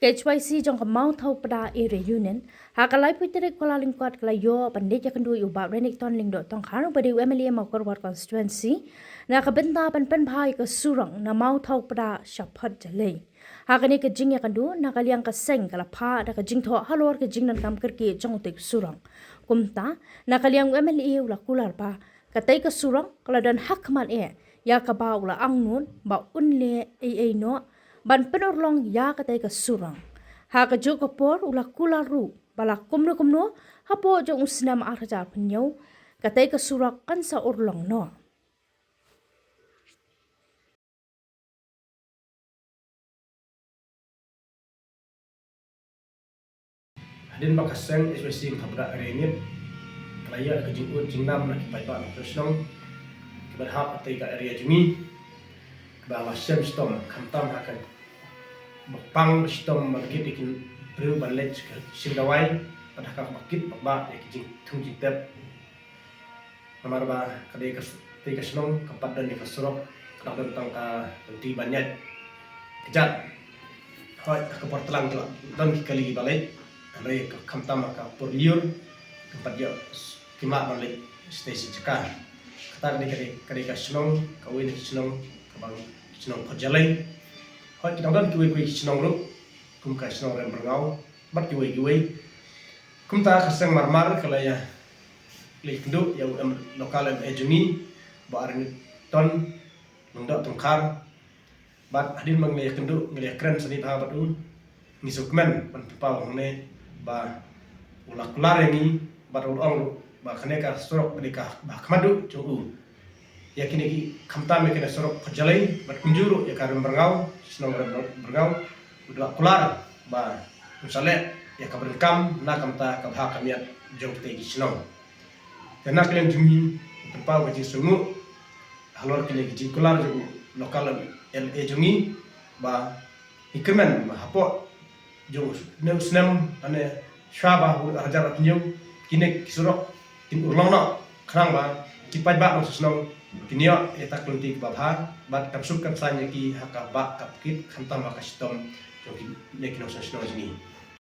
KHYC jong mau thau pada area union hakalai putere kola lingkot kala yo pandai jakan du ubab renik ton lingdo tong khanu pada UMLA mau korwat constituency na kabenta pen bhai ke surang na mau thau pada shapat jalai hakani ke jing yakan du na kaliang ka seng kala pha da ka jing tho halor ke jing nan kam kerki jong tek surang kumta na kaliang UMLA ula kular pa katai ke surang kala dan hak man ya ka ba ula angnun ba unle no ban penorlong ya katai ka surang ha ka jo ka por ula kula ru bala kumno hapo jo usnam arja penyau katai ka surak kan sa urlong no Hadin makaseng especially kabra arenit kalaya ka jingnam na kipai ba personal kibarhap atai ka area jumi ba sem stom kamtam hakan bakpang stom market ikin brew banlet sindawai pada ka bakit ba ikin tung jitep namar ba kadai ka tai ka snong kapat dan ka surok kadang tang ka ti banyak kejat hoi ka portlang dan kali balai Rai kamtam ka porliur tempat dia kimak balik stasi cekah kata kali ka senong kawin senong kabang senong perjalai hoi kita kan kiwe senong ru kum ka senong rem berngau bat kiwe kum ta kaseng marmar kala ya le kendu ya lokal ejuni ba arni ton mengdak tungkar bat hadin mang le kendu ngele keren seni ta batu ngisukmen pan pau ne ba ulak kular ini baru orang ba kaneka sorok mereka ba kamadu cung yakini ki kamtam me kena sorok perjalai bat kunjuru ya karum berngau senong berngau udah kular ba usale ya kaberkam na kamta kabha kamiat jong te ki senong karena kalian jumi berpau ke sungu halor kini ki kular jo lokal LA jungi ba ikemen ba hapo jo neusnem ane shaba hajar atnyum kinek kisurok kin urlong no khrang ba kipai ba no susnong kinyo eta klunti ba bha bat kapsuk kapsanya ki haka ba kapkit khantam ba kastom jo ki nekino susnong jini